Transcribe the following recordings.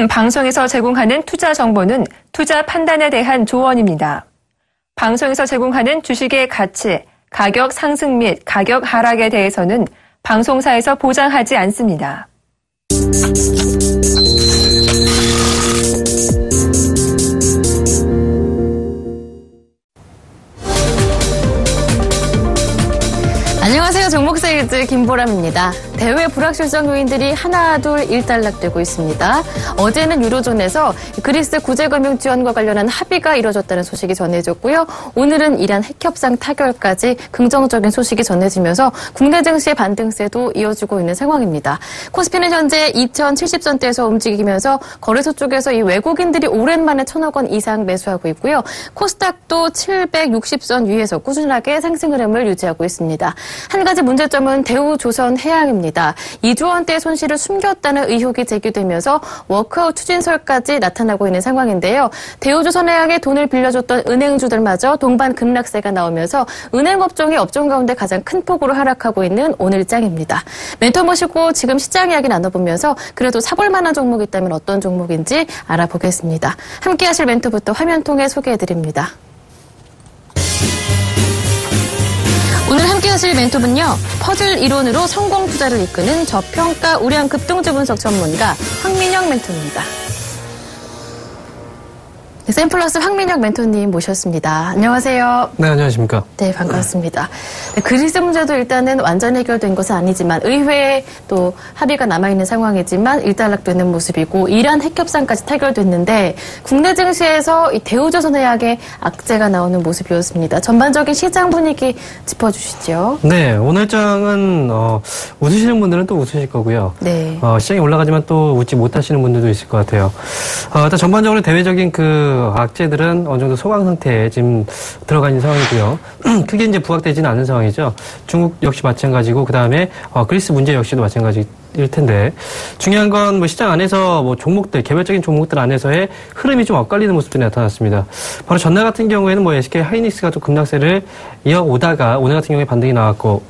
방송에서 제공하는 투자 정보는 투자 판단에 대한 조언입니다. 방송에서 제공하는 주식의 가치, 가격 상승 및 가격 하락에 대해서는 방송사에서 보장하지 않습니다. 안녕하세요. 종목세일즈 김보람입니다. 대외 불확실성 요인들이 하나둘 일단락되고 있습니다. 어제는 유로존에서 그리스 구제금융 지원과 관련한 합의가 이뤄졌다는 소식이 전해졌고요. 오늘은 이란 핵협상 타결까지 긍정적인 소식이 전해지면서 국내 증시의 반등세도 이어지고 있는 상황입니다. 코스피는 현재 2070선대에서 움직이면서 거래소 쪽에서 이 외국인들이 오랜만에 1,000억 원 이상 매수하고 있고요. 코스닥도 760선 위에서 꾸준하게 상승 흐름을 유지하고 있습니다. 한 가지 문제점은 대우조선해양입니다. 2조 원대의 손실을 숨겼다는 의혹이 제기되면서 워크아웃 추진설까지 나타나고 있는 상황인데요. 대우조선해양에 돈을 빌려줬던 은행주들마저 동반 급락세가 나오면서 은행업종이 업종 가운데 가장 큰 폭으로 하락하고 있는 오늘장입니다. 멘토 모시고 지금 시장 이야기 나눠보면서 그래도 사볼 만한 종목이 있다면 어떤 종목인지 알아보겠습니다. 함께 하실 멘토부터 화면 통해 소개해드립니다. 오늘 함께 하실 멘토는요. 퍼즐 이론으로 성공 투자를 이끄는 저평가 우량 급등주 분석 전문가 황민영 멘토입니다. 네, 샘플러스 황민영 멘토님 모셨습니다. 안녕하세요. 네, 안녕하십니까. 네, 반갑습니다. 네, 그리스 문제도 일단은 완전 해결된 것은 아니지만 의회에 또 합의가 남아있는 상황이지만 일단락되는 모습이고 이란 핵협상까지 타결됐는데 국내 증시에서 이 대우조선해양의 악재가 나오는 모습이었습니다. 전반적인 시장 분위기 짚어주시죠. 네, 오늘장은 웃으시는 분들은 또 웃으실 거고요. 네. 시장이 올라가지만 또 웃지 못하시는 분들도 있을 것 같아요. 일단 전반적으로 대외적인 그 악재들은 어느 정도 소강 상태에 지금 들어가 있는 상황이고요. 크게 이제 부각되지는 않은 상황이죠. 중국 역시 마찬가지고 그 다음에 그리스 문제 역시도 마찬가지. 일 텐데 중요한 건 뭐 시장 안에서 뭐 종목들 개별적인 종목들 안에서의 흐름이 좀 엇갈리는 모습들이 나타났습니다. 바로 전날 같은 경우에는 뭐 SK 하이닉스가 좀 급락세를 이어오다가 오늘 같은 경우에 반등이 나왔고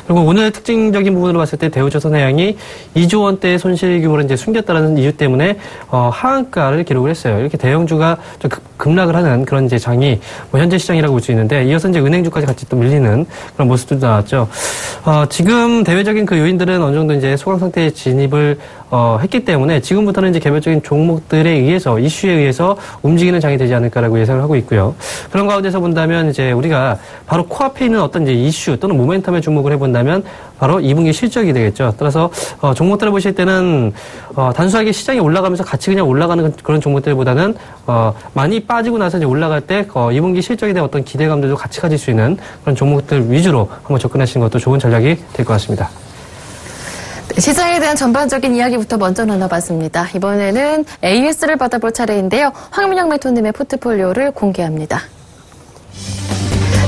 그리고 오늘 특징적인 부분으로 봤을 때 대우조선해양이 2조 원대의 손실 규모를 이제 숨겼다라는 이유 때문에 하한가를 기록을 했어요. 이렇게 대형주가 좀 급락을 하는 그런 이제 장이 뭐 현재 시장이라고 볼 수 있는데 이어서 이제 은행주까지 같이 또 밀리는 그런 모습들도 나왔죠. 지금 대외적인 그 요인들은 어느 정도 이제 소강 상태에 진입을 했기 때문에 지금부터는 이제 개별적인 종목들에 의해서 이슈에 의해서 움직이는 장이 되지 않을까라고 예상을 하고 있고요. 그런 가운데서 본다면 이제 우리가 바로 코앞에 있는 어떤 이제 이슈 또는 모멘텀에 주목을 해본다면 바로 2분기 실적이 되겠죠. 따라서 종목들을 보실 때는 단순하게 시장이 올라가면서 같이 그냥 올라가는 그런 종목들보다는 많이 빠지고 나서 이제 올라갈 때 2분기 실적에 대한 어떤 기대감들도 같이 가질 수 있는 그런 종목들 위주로 한번 접근하시는 것도 좋은 전략이 될 것 같습니다. 시장에 대한 전반적인 이야기부터 먼저 나눠봤습니다. 이번에는 AS를 받아볼 차례인데요. 황민영 멘토님의 포트폴리오를 공개합니다.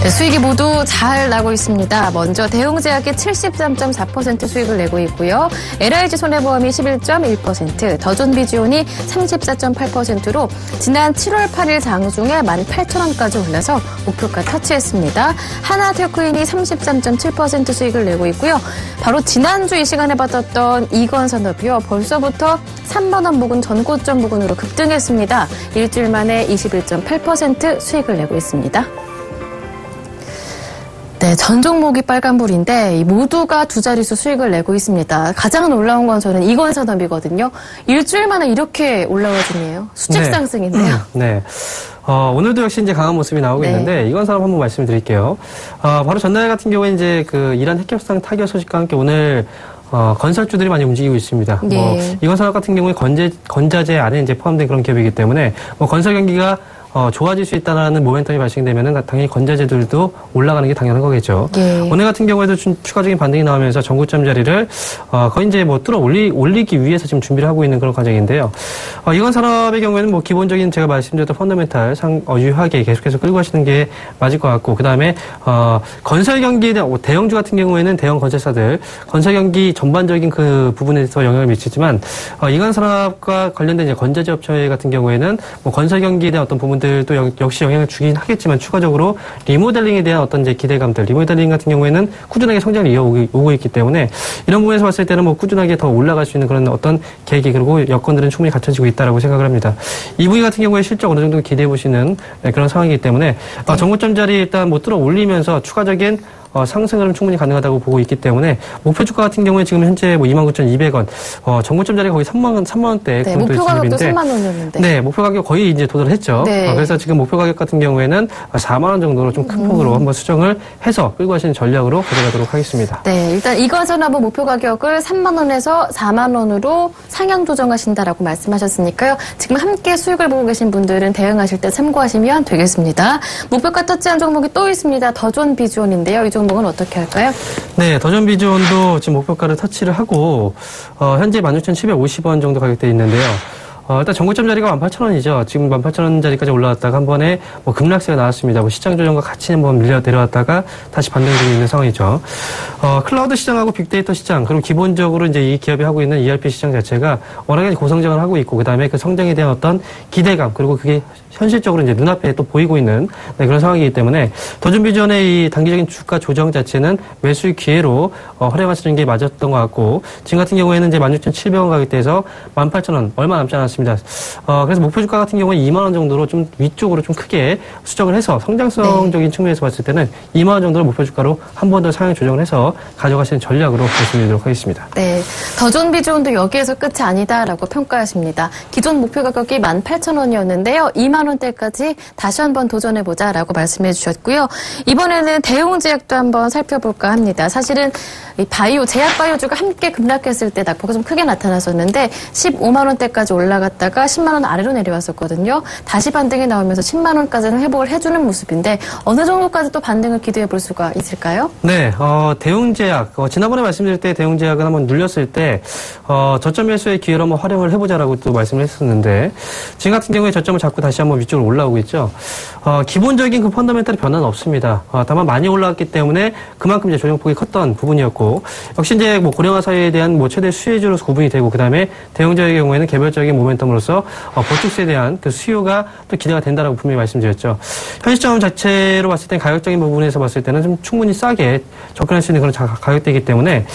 네, 수익이 모두 잘 나고 있습니다. 먼저 대웅제약이 73.4% 수익을 내고 있고요. LIG손해보험이 11.1%, 더존비지온이 34.8%로 지난 7월 8일 장중에 18,000원까지 올라서 목표가 터치했습니다. 하나테크인이 33.7% 수익을 내고 있고요. 바로 지난주 이 시간에 받았던 이건산업이요. 벌써부터 3만 원 부근 전고점 부근으로 급등했습니다. 일주일 만에 21.8% 수익을 내고 있습니다. 네, 전 종목이 빨간불인데 모두가 두 자릿수 수익을 내고 있습니다. 가장 놀라운 건 저는 이건산업이거든요. 일주일 만에 이렇게 올라와지네요. 수직 상승인데요. 네. 오늘도 역시 이제 강한 모습이 나오고 있는데 이건산업 한번 말씀드릴게요. 바로 전날 같은 경우에 이제 그 이란 핵협상 타결 소식과 함께 오늘 건설주들이 많이 움직이고 있습니다. 이건산업 같은 경우에 건자재 안에 이제 포함된 그런 기업이기 때문에 건설 경기가 좋아질 수 있다는 모멘텀이 발생되면은 당연히 건자재들도 올라가는 게 당연한 거겠죠. 오늘 같은 경우에도 추가적인 반등이 나오면서 전고점 자리를 거의 이제 올리기 위해서 지금 준비를 하고 있는 그런 과정인데요. 이건 산업의 경우에는 뭐 기본적인 제가 말씀드렸던 펀더멘탈 유효하게 계속해서 끌고 가시는 게 맞을 것 같고 그다음에 건설 경기에 대한 대형주 같은 경우에는 대형 건설사들 건설 경기 전반적인 그 부분에서 영향을 미치지만 이건 산업과 관련된 이제 건자재 업체 같은 경우에는 뭐 건설 경기에 대한 어떤 부분 부분들도 역시 영향을 주긴 하겠지만 추가적으로 리모델링에 대한 어떤 이제 기대감들, 리모델링 같은 경우에는 꾸준하게 성장을 이어오고 있기 때문에 이런 부분에서 봤을 때는 뭐 꾸준하게 더 올라갈 수 있는 그런 어떤 계기 그리고 여건들은 충분히 갖춰지고 있다라고 생각을 합니다. EV 같은 경우에 실적 어느 정도 기대해 보시는 그런 상황이기 때문에 정고점짜리 일단 못 들어 올리면서 추가적인 상승은 충분히 가능하다고 보고 있기 때문에 목표 주가 같은 경우에 지금 현재 뭐 29,200원, 정고점짜리 거의 3만 원대. 네, 목표 가격도 3만 원이었는데. 네, 목표 가격 거의 이제 도달했죠. 네. 그래서 지금 목표 가격 같은 경우에는 4만 원 정도로 좀 큰 폭으로 한번 수정을 해서 끌고 가시는 전략으로 가져가도록 하겠습니다. 네, 일단 이것은 한번 목표 가격을 3만 원에서 4만 원으로 상향 조정하신다라고 말씀하셨으니까요. 지금 함께 수익을 보고 계신 분들은 대응하실 때 참고하시면 되겠습니다. 목표가 터치한 종목이 또 있습니다. 더존 비주얼인데요. 이 종목은 어떻게 할까요? 네, 더존 비주얼도 지금 목표가를 터치를 하고 현재 16,750원 정도 가격대에 있는데요. 일단 정고점 자리가 18,000원이죠. 지금 18,000원 자리까지 올라왔다가 한 번에 뭐 급락세가 나왔습니다. 뭐 시장 조정과 같이 한번 밀려 내려왔다가 다시 반등 중에 있는 상황이죠. 클라우드 시장하고 빅데이터 시장, 그리고 기본적으로 이제 이 기업이 하고 있는 ERP 시장 자체가 워낙에 고성장을 하고 있고, 그 다음에 그 성장에 대한 어떤 기대감, 그리고 그게 현실적으로 이제 눈앞에 또 보이고 있는 그런 상황이기 때문에 더존 비전의 이 단기적인 주가 조정 자체는 매수의 기회로 활용하시는 게 맞았던 것 같고, 지금 같은 경우에는 이제 16,700원 가격대에서 18,000원 얼마 남지 않았습니다. 그래서 목표 주가 같은 경우에 2만 원 정도로 좀 위쪽으로 좀 크게 수정을 해서 성장성적인 측면에서 봤을 때는 2만 원 정도를 목표 주가로 한 번 더 상향 조정을 해서 가져가시는 전략으로 말씀드리도록 하겠습니다. 네, 더존 비주얼도 여기에서 끝이 아니다라고 평가하십니다. 기존 목표 가격이 18,000원이었는데요. 2만 원대까지 다시 한번 도전해보자라고 말씀해 주셨고요. 이번에는 대웅제약도 한번 살펴볼까 합니다. 사실은 이 제약 바이오주가 함께 급락했을 때 낙폭이 좀 크게 나타났었는데 15만 원대까지 올라갔다가 10만 원 아래로 내려왔었거든요. 다시 반등이 나오면서 10만 원까지는 회복을 해주는 모습인데 어느 정도까지 또 반등을 기대해 볼 수가 있을까요? 네, 대웅제약, 지난번에 말씀드릴 때 대웅제약은 한번 눌렸을 때 저점 매수의 기회로 한번 활용을 해보자라고 또 말씀을 했었는데, 지금 같은 경우에 저점을 잡고 다시 한번 위쪽으로 올라오고 있죠. 기본적인 그 펀더멘탈의 변화는 없습니다. 다만 많이 올라왔기 때문에 그만큼 이제 조정폭이 컸던 부분이었고, 역시 이제 뭐 고령화 사회에 대한 뭐 최대 수혜주로서 구분이 되고, 그 다음에 대웅제약의 경우에는 개별적인 모멘텀으로서 버축스에 대한 그 수요가 또 기대가 된다라고 분명히 말씀드렸죠. 현 시점 자체로 봤을 때 가격적인 부분에서 봤을 때는 좀 충분히 싸게 접근할 수 있는 그런 가격대이기 때문에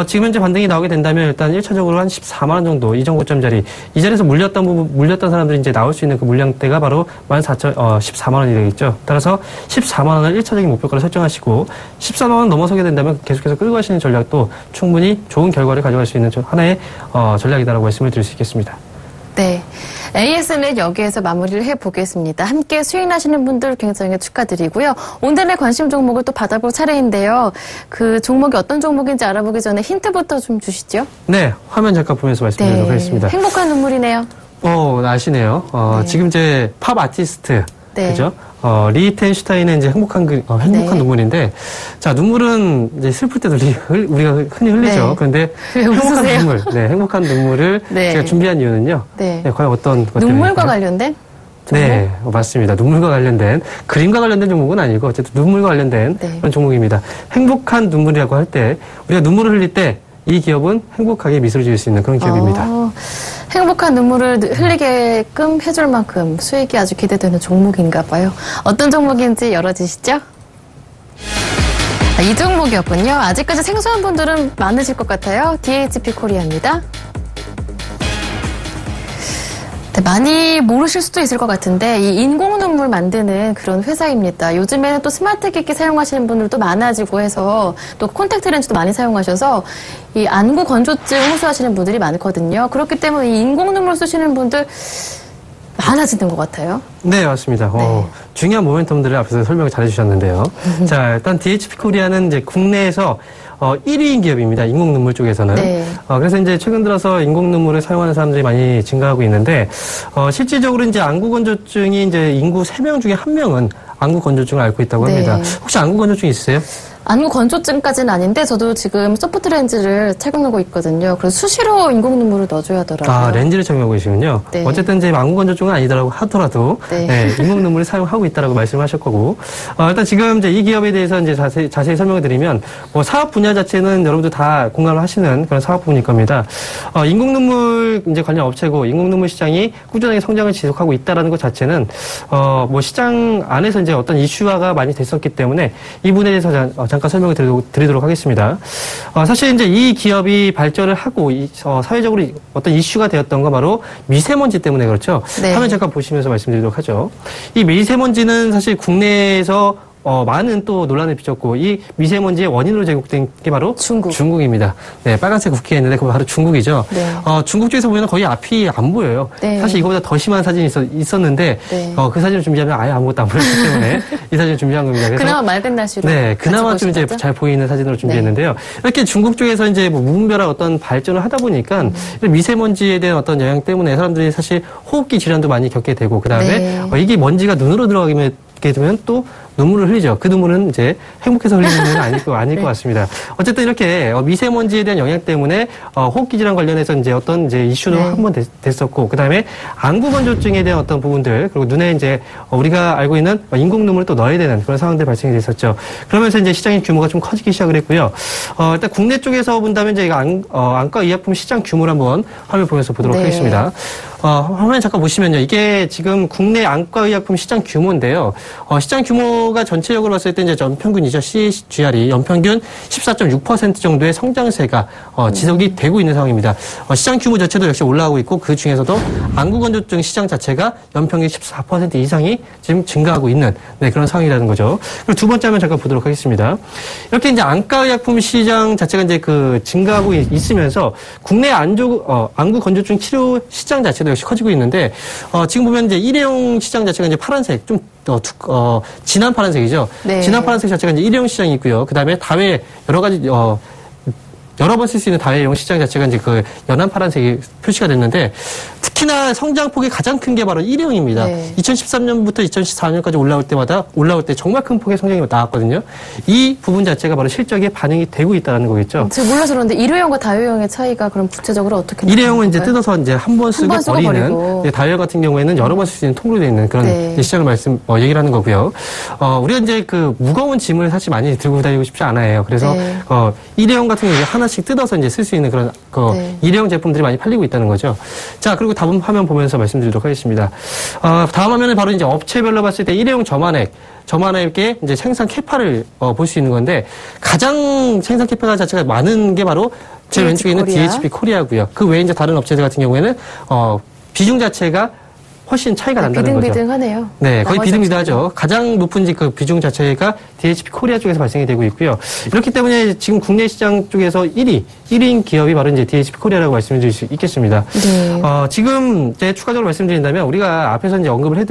지금 현재 반등이 나오게 된다면 일단 1차적으로 한 14만 원 정도 이 정고점짜리, 이 자리에서 물렸던 사람들이 이제 나올 수 있는 그 물량대가 바로 14만 원이 되겠죠. 따라서 14만 원을 1차적인 목표가로 설정하시고 14만 원 넘어서게 된다면 계속해서 끌고 가시는 전략도 충분히 좋은 결과를 가져갈 수 있는 하나의 전략이다라고 말씀을 드릴 수 있겠습니다. 네, AS는 여기에서 마무리를 해보겠습니다. 함께 수익 나시는 분들 굉장히 축하드리고요. 오늘의 관심 종목을 또 받아볼 차례인데요. 그 종목이 어떤 종목인지 알아보기 전에 힌트부터 좀 주시죠. 네, 화면 잠깐 보면서 말씀드리도록 하겠습니다. 행복한 눈물이네요. 아시네요. 네. 지금 이제 팝 아티스트, 네. 그죠? 리히텐슈타인의 이제 행복한 네. 눈물인데, 자, 눈물은 이제 슬플 때도 우리가 흔히 흘리죠. 네. 그런데 왜 행복한 웃으세요? 눈물, 행복한 눈물을 네. 제가 준비한 이유는요. 네. 과연 어떤 것들일까요? 눈물과 관련된 종목? 네, 맞습니다. 눈물과 관련된, 그림과 관련된 종목은 아니고 어쨌든 눈물과 관련된 네. 그런 종목입니다. 행복한 눈물이라고 할 때, 우리가 눈물을 흘릴 때 이 기업은 행복하게 미소를 지을 수 있는 그런 기업입니다. 행복한 눈물을 흘리게끔 해줄 만큼 수익이 아주 기대되는 종목인가 봐요. 어떤 종목인지 열어주시죠. 이 종목이었군요. 아직까지 생소한 분들은 많으실 것 같아요. DHP 코리아입니다. 네, 많이 모르실 수도 있을 것 같은데 이 인공 눈물 만드는 그런 회사입니다. 요즘에는 또 스마트 기기 사용하시는 분들도 많아지고 해서 또 콘택트 렌즈도 많이 사용하셔서 이 안구 건조증 호소하시는 분들이 많거든요. 그렇기 때문에 이 인공 눈물 쓰시는 분들 많아지는 것 같아요. 네, 맞습니다. 네. 중요한 모멘텀들을 앞에서 설명을 잘 해주셨는데요. 자, 일단 DHP 코리아는 이제 국내에서 1위인 기업입니다. 인공 눈물 쪽에서는. 네. 그래서 이제 최근 들어서 인공 눈물을 사용하는 사람들이 많이 증가하고 있는데, 실질적으로 이제 안구 건조증이 이제 인구 3명 중에 1명은 안구 건조증을 앓고 있다고 합니다. 네. 혹시 안구 건조증 있으세요? 안구 건조증까지는 아닌데 저도 지금 소프트 렌즈를 착용하고 있거든요. 그래서 수시로 인공 눈물을 넣어줘야 하더라고요. 아, 렌즈를 착용하고 계시군요. 네. 어쨌든 이제 안구 건조증은 아니더라고 하더라도 네. 네, 인공 눈물을 사용하고 있다라고 말씀하실 거고 일단 지금 이제 이 기업에 대해서 이제 자세히 설명을 드리면 뭐 사업 분야 자체는 여러분들 다 공감을 하시는 그런 사업 부분일 겁니다. 인공 눈물 이제 관련 업체고 인공 눈물 시장이 꾸준하게 성장을 지속하고 있다라는 것 자체는 뭐 시장 안에서 이제 어떤 이슈화가 많이 됐었기 때문에 이 부분에 대해서 잠깐 설명을 드리도록 하겠습니다. 사실 이제 이 기업이 발전을 하고 사회적으로 어떤 이슈가 되었던 건 바로 미세먼지 때문에 그렇죠. 네. 화면 잠깐 보시면서 말씀드리도록 하죠. 이 미세먼지는 사실 국내에서 많은 또 논란을 빚었고 이 미세먼지의 원인으로 제공된 게 바로 중국입니다. 네, 빨간색 국기에 있는데 그거 바로 중국이죠. 네. 중국 쪽에서 보면 거의 앞이 안 보여요. 네. 사실 이거보다 더 심한 사진이 있었는데 네. 그 사진을 준비하면 아예 아무것도 안 보였기 때문에 이 사진을 준비한 겁니다. 그래서 그나마 맑은 날씨로. 네, 그나마 좀 이제 잘 보이는 사진으로 준비했는데요. 이렇게 중국 쪽에서 이제 뭐 무분별한 어떤 발전을 하다 보니까 미세먼지에 대한 어떤 영향 때문에 사람들이 사실 호흡기 질환도 많이 겪게 되고 그다음에 이게 먼지가 눈으로 들어가게 되면 또 눈물을 흘리죠. 그 눈물은 이제 행복해서 흘리는 눈물은 아닐 것 같습니다. 어쨌든 이렇게 미세먼지에 대한 영향 때문에 호흡기 질환 관련해서 이제 어떤 이제 이슈도 한번 됐었고, 그 다음에 안구 건조증에 대한 어떤 부분들, 그리고 눈에 이제 우리가 알고 있는 인공 눈물을 또 넣어야 되는 그런 상황들이 발생이 됐었죠. 그러면서 이제 시장의 규모가 좀 커지기 시작을 했고요. 일단 국내 쪽에서 본다면 이제 안과 의약품 시장 규모를 한번 화면 보면서 보도록 하겠습니다. 화면 잠깐 보시면요. 이게 지금 국내 안과의약품 시장 규모인데요. 시장 규모가 전체적으로 봤을 때 이제 연평균이죠. CAGR이 연평균 14.6% 정도의 성장세가 지속이 되고 있는 상황입니다. 시장 규모 자체도 역시 올라가고 있고 그 중에서도 안구 건조증 시장 자체가 연평균 14% 이상이 지금 증가하고 있는 그런 상황이라는 거죠. 그리고 두 번째 화면 잠깐 보도록 하겠습니다. 이렇게 이제 안과의약품 시장 자체가 이제 증가하고 있으면서 국내 안구 건조증 치료 시장 자체도 역시 커지고 있는데 지금 보면 이제 일회용 시장 자체가 이제 파란색 좀 진한 파란색이죠. 네. 진한 파란색 자체가 이제 일회용 시장이 있고요. 그다음에 다회 여러 가지 여러 번 쓸 수 있는 다회용 시장 자체가 이제 그 연한 파란색이 표시가 됐는데 특히나 성장폭이 가장 큰 게 바로 일회용입니다. 네. 2013년부터 2014년까지 올라올 때 정말 큰 폭의 성장이 나왔거든요. 이 부분 자체가 바로 실적에 반영이 되고 있다는 거겠죠. 제가 몰라서 그런데 일회용과 다회용의 차이가 그럼 구체적으로 어떻게 나타나요? 일회용은 이제 뜯어서 이제 한 번 쓰고 버리는 다회용 같은 경우에는 여러 번 쓸 수 있는 통으로 되어 있는 그런 시장을 얘기를 하는 거고요. 우리가 이제 그 무거운 짐을 사실 많이 들고 다니고 싶지 않아요. 그래서 일회용 같은 경우에 하나씩 뜯어서 이제 쓸 수 있는 그런 일회용 제품들이 많이 팔리고 있다는 거죠. 자, 그리고 다음 화면 보면서 말씀드리도록 하겠습니다. 다음 화면은 바로 이제 업체별로 봤을 때 일회용 점안액의 이제 생산 캐파를 볼 수 있는 건데 가장 생산 캐파 자체가 많은 게 바로 제 왼쪽에 있는 DHP 코리아고요. 그 외에 이제 다른 업체들 같은 경우에는 비중 자체가 훨씬 차이가 난다는 거죠. 비등비등하네요. 네, 거의 비등비등하죠. 가장 높은 그 비중 자체가 DHP 코리아 쪽에서 발생이 되고 있고요. 이렇기 때문에 지금 국내 시장 쪽에서 1위인 기업이 바로 이제 DHP 코리아라고 말씀드릴 수 있겠습니다. 네. 지금 이제 추가적으로 말씀드린다면 우리가 앞에서 이제 언급을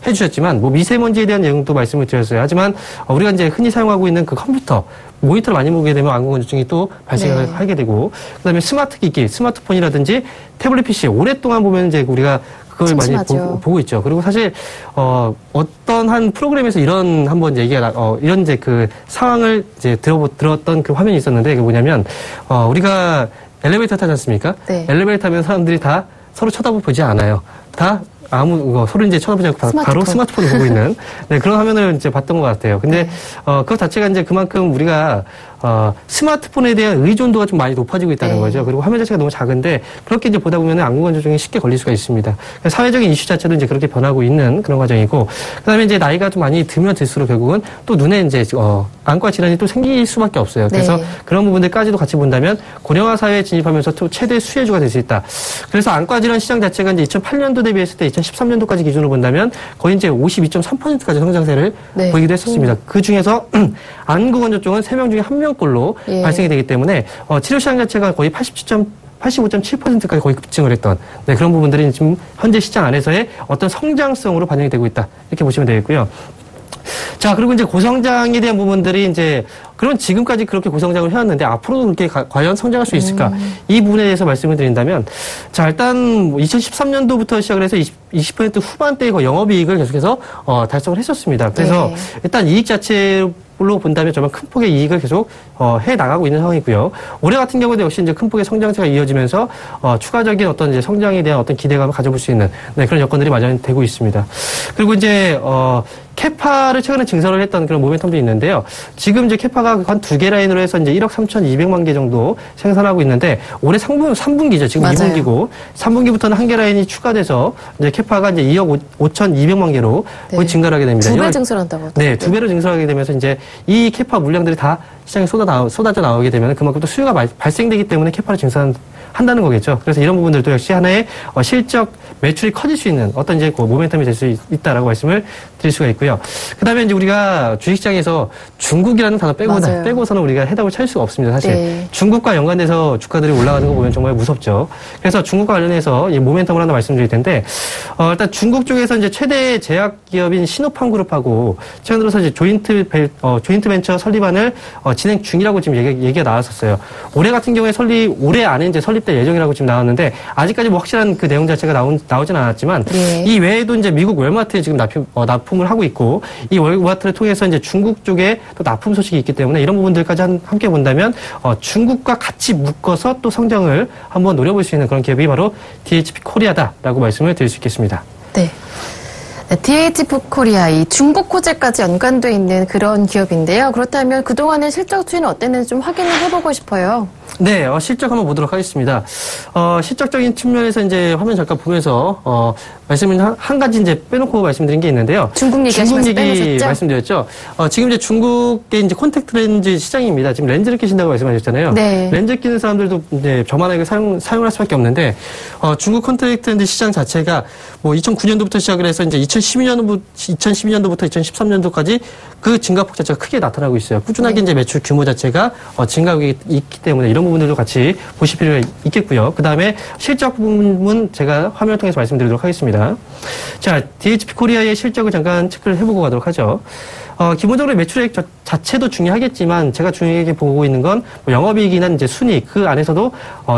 해주셨지만 뭐 미세먼지에 대한 내용도 말씀을 드렸어요. 하지만 우리가 이제 흔히 사용하고 있는 그 컴퓨터, 모니터를 많이 보게 되면 안구 건조증이 또 발생을 하게 되고, 그다음에 스마트 기기, 스마트폰이라든지 태블릿 PC 오랫동안 보면 이제 우리가 그걸 많이 보고 있죠. 그리고 사실 어떤 한 프로그램에서 이런 한번 얘기가 이런 이제 그 상황을 이제 들었던 그 화면이 있었는데 그게 뭐냐면 우리가 엘리베이터 타지 않습니까? 네. 엘리베이터 타면 사람들이 다 서로 쳐다보지 않아요. 다 서로 이제 쳐다보지 않고 바로 스마트폰을 보고 있는 그런 화면을 이제 봤던 것 같아요. 근데 그것 자체가 이제 그만큼 우리가 스마트폰에 대한 의존도가 좀 많이 높아지고 있다는 거죠. 그리고 화면 자체가 너무 작은데 그렇게 이제 보다 보면 안구 건조증이 쉽게 걸릴 수가 있습니다. 사회적인 이슈 자체도 이제 그렇게 변하고 있는 그런 과정이고, 그다음에 이제 나이가 좀 많이 들면 들수록 결국은 또 눈에 이제 안과 질환이 또 생길 수밖에 없어요. 그래서 그런 부분들까지도 같이 본다면 고령화 사회에 진입하면서 또 최대 수혜주가 될 수 있다. 그래서 안과 질환 시장 자체가 이제 2008년도 대비했을 때 2013년도까지 기준으로 본다면 거의 이제 52.3%까지 성장세를 보이기도 했었습니다. 그 중에서 안구 건조증은 3명 중에 1명꼴로 발생이 되기 때문에 치료 시장 자체가 거의 85.7%까지 거의 급증을 했던 그런 부분들이 지금 현재 시장 안에서의 어떤 성장성으로 반영이 되고 있다. 이렇게 보시면 되겠고요. 자, 그리고 이제 고성장에 대한 부분들이 이제 그럼 지금까지 그렇게 고성장을 해왔는데 앞으로도 그렇게 과연 성장할 수 있을까? 이 부분에 대해서 말씀을 드린다면, 자, 일단 2013년도부터 시작을 해서 20% 후반대의 영업이익을 계속해서 달성을 했었습니다. 그래서 네. 일단 이익 자체로 본다면 정말 큰 폭의 이익을 계속 해 나가고 있는 상황이고요. 올해 같은 경우도 역시 이제 큰 폭의 성장세가 이어지면서 추가적인 어떤 이제 성장에 대한 어떤 기대감을 가져볼 수 있는 그런 여건들이 마련되고 있습니다. 그리고 이제 캐파를 최근에 증설을 했던 그런 모멘텀도 있는데요. 지금 이제 캐파가 한 2개 라인으로 해서 이제 1억 3,200만 개 정도 생산하고 있는데 올해 3분기죠. 지금 맞아요. 2분기고 3분기부터는 한 개 라인이 추가돼서 이제 캐파가 이제 2억 5,200만 개로 거의 증가를 하게 됩니다. 2배 증설한다고 하더라고요. 네, 2배로 증설하게 되면서 이제 이 캐파 물량들이 다 시장에 쏟아져 나오게 되면 그만큼 또 수요가 발생되기 때문에 캐파를 증산한다는 거겠죠. 그래서 이런 부분들도 역시 하나의 실적 매출이 커질 수 있는 어떤 이제 모멘텀이 될 수 있다라고 말씀을 드릴 수가 있고요. 그다음에 이제 우리가 주식시장에서 중국이라는 단어 빼고서는 우리가 해답을 찾을 수가 없습니다. 사실 네. 중국과 연관돼서 주가들이 올라가는 거 보면 정말 무섭죠. 그래서 중국과 관련해서 이 모멘텀을 하나 말씀드릴 텐데 일단 중국 쪽에서 이제 최대 제약 기업인 시노팜 그룹하고 최근 들어서 이제 조인트 벤처 설립안을 진행 중이라고 지금 얘기가 나왔었어요. 올해 같은 경우에 올해 안에 이제 설립될 예정이라고 지금 나왔는데 아직까지 뭐 확실한 그 내용 자체가 나오진 않았지만 네. 이 외에도 이제 미국 월마트에 지금 납품을 하고 있고 이 월마트를 통해서 이제 중국 쪽에 또 납품 소식이 있기 때문에 이런 부분들까지 함께 본다면 중국과 같이 묶어서 또 성장을 한번 노려볼 수 있는 그런 기업이 바로 DHP 코리아다라고 말씀을 드릴 수 있겠습니다. 네. DHP 코리아, 이 중국 호재까지 연관돼 있는 그런 기업인데요. 그렇다면 그동안의 실적 추이는 어땠는지 좀 확인을 해보고 싶어요. 네, 실적 한번 보도록 하겠습니다. 실적적인 측면에서 이제 화면 잠깐 보면서, 말씀을 한 가지 이제 빼놓고 말씀드린 게 있는데요. 중국 얘기 빼놓으셨죠? 말씀드렸죠. 지금 이제 중국의 이제 콘택트 렌즈 시장입니다. 지금 렌즈를 끼신다고 말씀하셨잖아요. 네. 렌즈 끼는 사람들도 이제 저만하게 사용할 수밖에 없는데, 중국 콘택트 렌즈 시장 자체가 뭐 2009년도부터 시작을 해서 이제 2012년도부터 2013년도까지 그 증가폭 자체가 크게 나타나고 있어요. 꾸준하게 이제 매출 규모 자체가 증가하고 있기 때문에 이런 부분들도 같이 보실 필요가 있겠고요. 그 다음에 실적 부분은 제가 화면을 통해서 말씀드리도록 하겠습니다. 자, DHP 코리아의 실적을 잠깐 체크를 해보고 가도록 하죠. 기본적으로 매출액 자체도 중요하겠지만 제가 중요하게 보고 있는 건 뭐 영업이익이나 이제 순이익 그 안에서도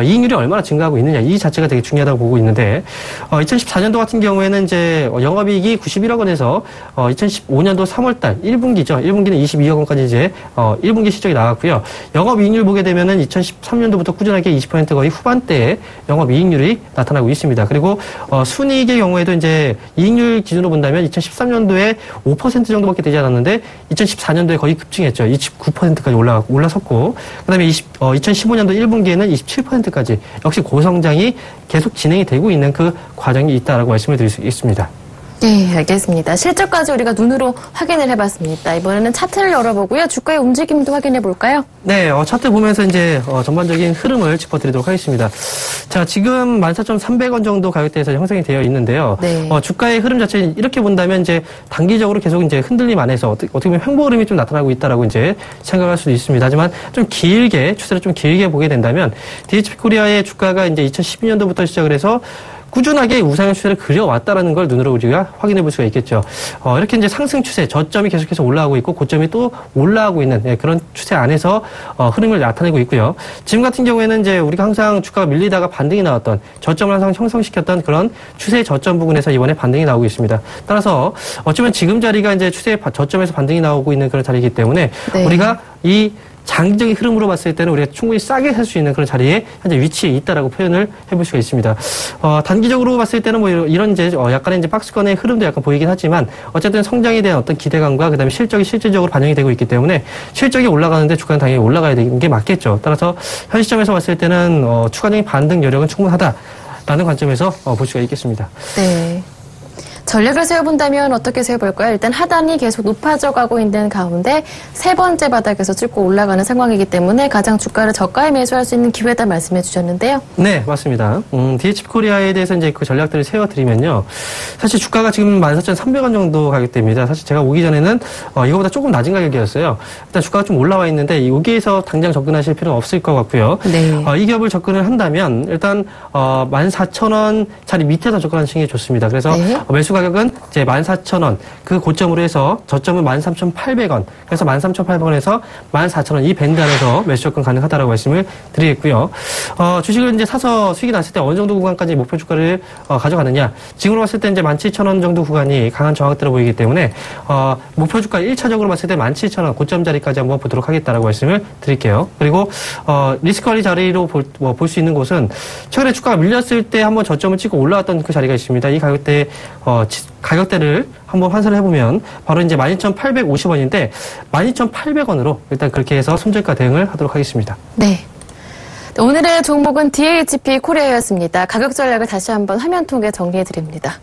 이익률이 얼마나 증가하고 있느냐 이 자체가 되게 중요하다고 보고 있는데 2014년도 같은 경우에는 이제 영업이익이 91억 원에서 2015년도 3월달 1분기죠. 1분기는 22억 원까지 이제 1분기 실적이 나왔고요. 영업이익률 보게 되면은 2013년도부터 꾸준하게 20% 거의 후반대에 영업이익률이 나타나고 있습니다. 그리고 순이익의 경우에도 이제 이익률 기준으로 본다면 2013년도에 5% 정도밖에 되지 않았는데 2014년도에 거의 급증했죠. 29%까지 올라섰고 그다음에 2015년도 1분기에는 27%까지 역시 고성장이 계속 진행이 되고 있는 그 과정이 있다라고 말씀을 드릴 수 있습니다. 네, 알겠습니다. 실적까지 우리가 눈으로 확인을 해봤습니다. 이번에는 차트를 열어보고요. 주가의 움직임도 확인해 볼까요? 네, 차트 보면서 이제 전반적인 흐름을 짚어드리도록 하겠습니다. 자, 지금 14,300원 정도 가격대에서 형성이 되어 있는데요. 네. 주가의 흐름 자체 이렇게 본다면 이제 단기적으로 계속 이제 흔들림 안에서 어떻게 보면 횡보 흐름이 좀 나타나고 있다라고 이제 생각할 수도 있습니다. 하지만 좀 추세를 좀 길게 보게 된다면 DHP 코리아의 주가가 이제 2012년도부터 시작을 해서 꾸준하게 우상향 추세를 그려왔다라는 걸 눈으로 우리가 확인해 볼 수가 있겠죠. 이렇게 이제 상승 추세, 저점이 계속해서 올라가고 있고 고점이 또 올라가고 있는 그런 추세 안에서 흐름을 나타내고 있고요. 지금 같은 경우에는 이제 우리가 항상 주가가 밀리다가 반등이 나왔던 저점을 항상 형성시켰던 그런 추세 저점 부분에서 이번에 반등이 나오고 있습니다. 따라서 어쩌면 지금 자리가 이제 추세 저점에서 반등이 나오고 있는 그런 자리이기 때문에 네. 우리가 이 장기적인 흐름으로 봤을 때는 우리가 충분히 싸게 살 수 있는 그런 자리에 현재 위치해 있다라고 표현을 해볼 수가 있습니다. 단기적으로 봤을 때는 뭐 이런 이제 약간의 이제 박스권의 흐름도 약간 보이긴 하지만 어쨌든 성장에 대한 어떤 기대감과 그다음에 실적이 실질적으로 반영이 되고 있기 때문에 실적이 올라가는데 주가는 당연히 올라가야 되는 게 맞겠죠. 따라서 현 시점에서 봤을 때는 추가적인 반등 여력은 충분하다라는 관점에서 볼 수가 있겠습니다. 네. 전략을 세워본다면 어떻게 세워볼까요? 일단 하단이 계속 높아져 가고 있는 가운데 세 번째 바닥에서 찍고 올라가는 상황이기 때문에 가장 주가를 저가에 매수할 수 있는 기회다 말씀해 주셨는데요. 네, 맞습니다. DHP 코리아에 대해서 이제 그 전략들을 세워드리면요. 사실 주가가 지금 14,300원 정도 가격대입니다. 사실 제가 오기 전에는 이거보다 조금 낮은 가격이었어요. 일단 주가가 좀 올라와 있는데 여기에서 당장 접근하실 필요는 없을 것 같고요. 네. 이 기업을 접근을 한다면 일단 14,000원 자리 밑에서 접근하시는 게 좋습니다. 그래서 네. 매수 가격 가격은 이제 14,000원 그 고점으로 해서 저점은 13,800원. 그래서 13,800원에서 14,000원 이 밴드 안에서 매수 접근 가능하다라고 말씀을 드리겠고요. 주식을 이제 사서 수익이 났을 때 어느 정도 구간까지 목표 주가를 가져가느냐. 지금으로 봤을 때 이제 17,000원 정도 구간이 강한 저항대로 보이기 때문에 목표 주가 1차적으로 봤을 때 17,000원 고점 자리까지 한번 보도록 하겠다라고 말씀을 드릴게요. 그리고 리스크 관리 자리로 볼 수 있는 곳은 최근에 주가가 밀렸을 때 한번 저점을 찍고 올라왔던 그 자리가 있습니다. 이 가격대를 한번 환산을 해보면 바로 이제 12,850원인데 12,800원으로 일단 그렇게 해서 손절가 대응을 하도록 하겠습니다. 네. 오늘의 종목은 DHP 코리아였습니다. 가격 전략을 다시 한번 화면 통해 정리해드립니다.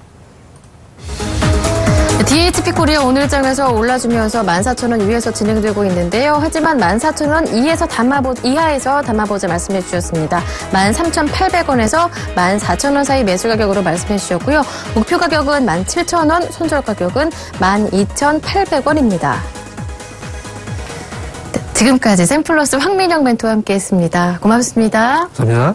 DHP 코리아 오늘장에서 올라주면서 14,000원 위에서 진행되고 있는데요. 하지만 14,000원 이하에서 담아보자 말씀해 주셨습니다. 13,800원에서 14,000원 사이 매수 가격으로 말씀해 주셨고요. 목표 가격은 17,000원, 손절 가격은 12,800원입니다. 지금까지 샘플러스 황민영 멘토와 함께했습니다. 고맙습니다. 감사합니다.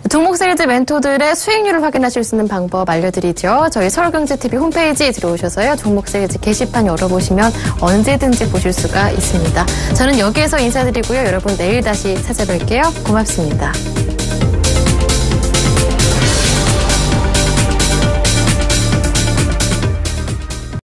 종목 시리즈 멘토들의 수익률을 확인하실 수 있는 방법 알려드리죠. 저희 서울경제TV 홈페이지에 들어오셔서요. 종목 시리즈 게시판 열어보시면 언제든지 보실 수가 있습니다. 저는 여기에서 인사드리고요. 여러분 내일 다시 찾아뵐게요. 고맙습니다.